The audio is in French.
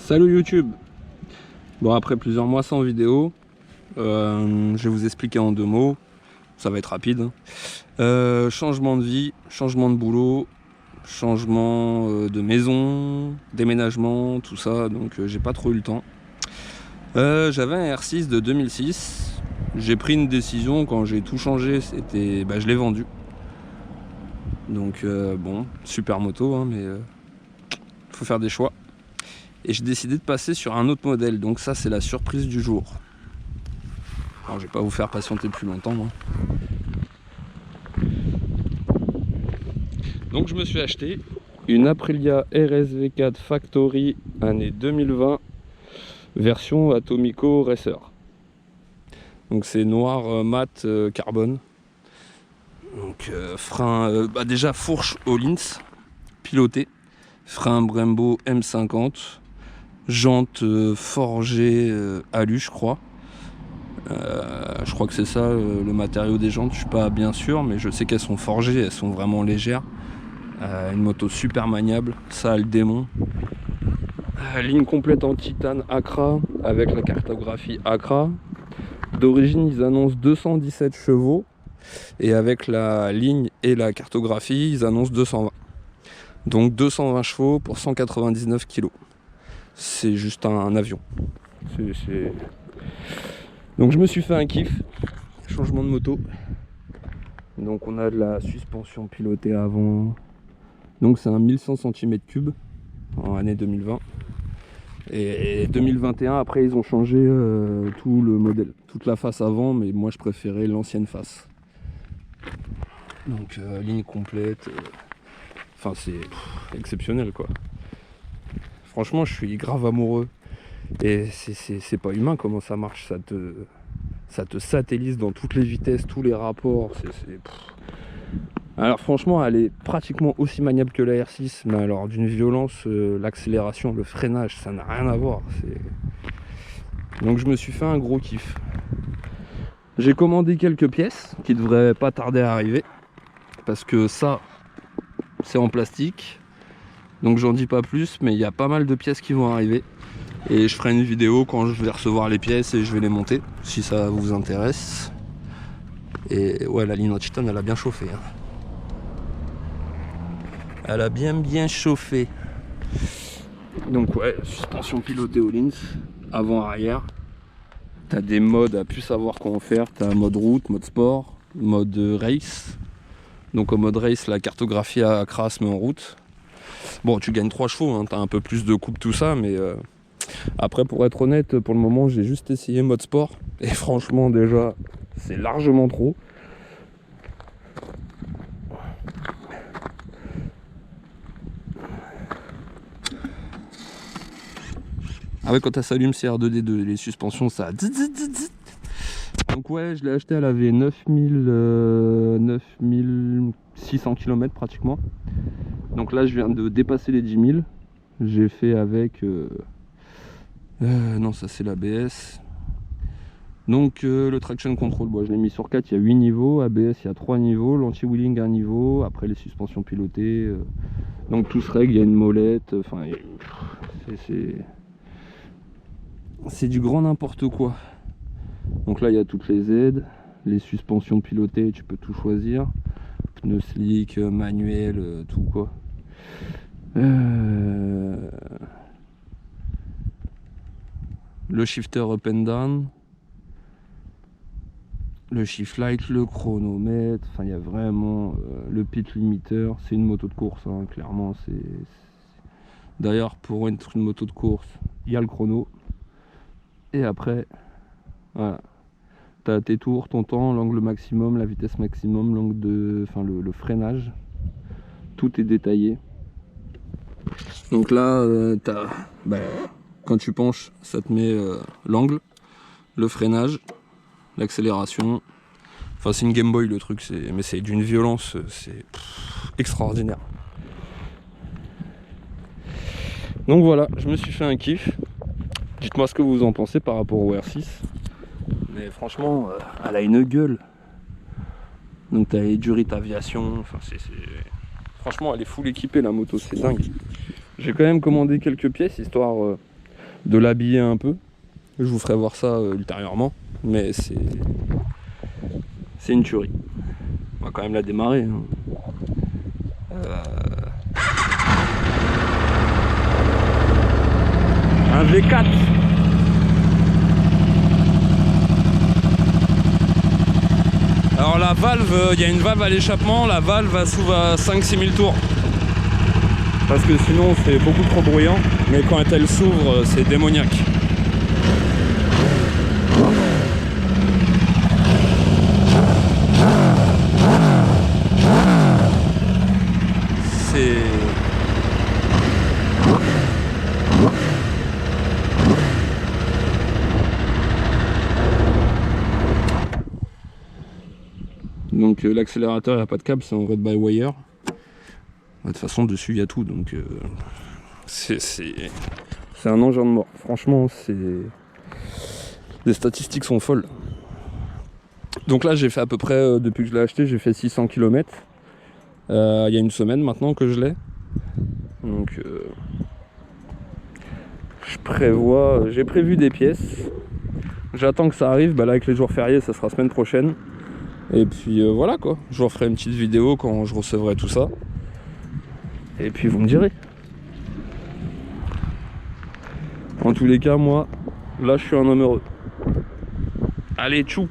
Salut YouTube. Bon, après plusieurs mois sans vidéo, je vais vous expliquer en 2 mots, ça va être rapide, hein. Changement de vie, changement de boulot, changement de maison, déménagement, tout ça, donc j'ai pas trop eu le temps. J'avais un R6 de 2006, j'ai pris une décision quand j'ai tout changé, c'était, je l'ai vendu. Donc bon, super moto, hein, mais faut faire des choix. Et j'ai décidé de passer sur un autre modèle, donc ça c'est la surprise du jour. Alors je vais pas vous faire patienter plus longtemps, moi. Donc je me suis acheté une Aprilia RSV4 Factory année 2020 version Atomico Racer. Donc c'est noir mat carbone. Donc frein déjà fourche Öhlins piloté, frein Brembo M50, jantes forgées alu, je crois. Je crois que c'est ça le matériau des jantes, je suis pas bien sûr, mais je sais qu'elles sont forgées, elles sont vraiment légères. Une moto super maniable, ça a le démon. Ligne complète en titane Accra avec la cartographie Accra. D'origine ils annoncent 217 chevaux et avec la ligne et la cartographie ils annoncent 220. Donc 220 chevaux pour 199 kg. C'est juste un avion. Donc je me suis fait un kiff, changement de moto. Donc on a de la suspension pilotée avant. Donc c'est un 1100 cm3 en année 2020. Et 2021 après ils ont changé tout le modèle, toute la face avant, mais moi je préférais l'ancienne face. Donc ligne complète. Enfin c'est exceptionnel quoi. Franchement je suis grave amoureux. Et c'est pas humain comment ça marche, ça te satellise dans toutes les vitesses, tous les rapports. Alors franchement elle est pratiquement aussi maniable que la R6, mais alors d'une violence, l'accélération, le freinage, ça n'a rien à voir. Donc je me suis fait un gros kiff. J'ai commandé quelques pièces qui devraient pas tarder à arriver, parce que ça c'est en plastique, donc j'en dis pas plus, mais il y a pas mal de pièces qui vont arriver. Et je ferai une vidéo quand je vais recevoir les pièces et je vais les monter, si ça vous intéresse. Et ouais, la ligne en titane, elle a bien chauffé. Hein. Elle a bien chauffé. Donc ouais, suspension pilotée Öhlins, avant-arrière. T'as des modes à plus savoir comment faire. T'as mode route, mode sport, mode race. Donc au mode race, la cartographie à Accra se met en route. Bon, tu gagnes 3 chevaux, hein, t'as un peu plus de coupe, tout ça, mais... Après, pour être honnête, pour le moment j'ai juste essayé mode sport et franchement déjà c'est largement trop. Ah ouais, quand ça s'allume c'est R2D2, les suspensions ça... Donc ouais, je l'ai acheté, elle avait 9600 km pratiquement. Donc là je viens de dépasser les 10 000. J'ai fait avec... non, ça c'est l'ABS. Donc le traction control, je l'ai mis sur 4, il y a 8 niveaux, ABS il y a 3 niveaux, l'anti-wheeling 1 niveau, après les suspensions pilotées, donc tout se règle, il y a une molette, enfin c'est du grand n'importe quoi. Donc là il y a toutes les aides, les suspensions pilotées, tu peux tout choisir, pneus slick, manuel, tout quoi. Le shifter up and down, le shift light, le chronomètre, enfin il y a vraiment le pit limiter. C'est une moto de course, hein, clairement. D'ailleurs, pour être une moto de course, il y a le chrono. Et après, voilà, tu as tes tours, ton temps, l'angle maximum, la vitesse maximum, l'angle de, enfin le freinage. Tout est détaillé. Donc là, quand tu penches, ça te met l'angle, le freinage, l'accélération. Enfin c'est une Game Boy le truc, mais c'est d'une violence, c'est extraordinaire. Donc voilà, je me suis fait un kiff. Dites-moi ce que vous en pensez par rapport au R6. Mais franchement, elle a une gueule. Donc t'as les Durit Aviation, enfin franchement elle est full équipée la moto, c'est dingue. J'ai quand même commandé quelques pièces histoire de l'habiller un peu. Je vous ferai voir ça ultérieurement, mais c'est une tuerie. On va quand même la démarrer. Hein. Un V4. Alors la valve, il y a une valve à l'échappement, la valve elle s'ouvre à 5-6 000 tours. Parce que sinon c'est beaucoup trop bruyant, mais quand elle s'ouvre, c'est démoniaque. Donc l'accélérateur, il n'y a pas de câble, c'est en road by wire. De toute façon, dessus, il y a tout. Donc c'est un engin de mort. Franchement, les statistiques sont folles. Donc là, j'ai fait à peu près, depuis que je l'ai acheté, j'ai fait 600 km. Il y a une semaine maintenant que je l'ai. Donc j'ai prévu des pièces. J'attends que ça arrive. Bah là, avec les jours fériés, ça sera semaine prochaine. Et puis voilà quoi, je vous ferai une petite vidéo quand je recevrai tout ça. Et puis vous me direz. En tous les cas, moi, là je suis un homme heureux. Allez, tchou!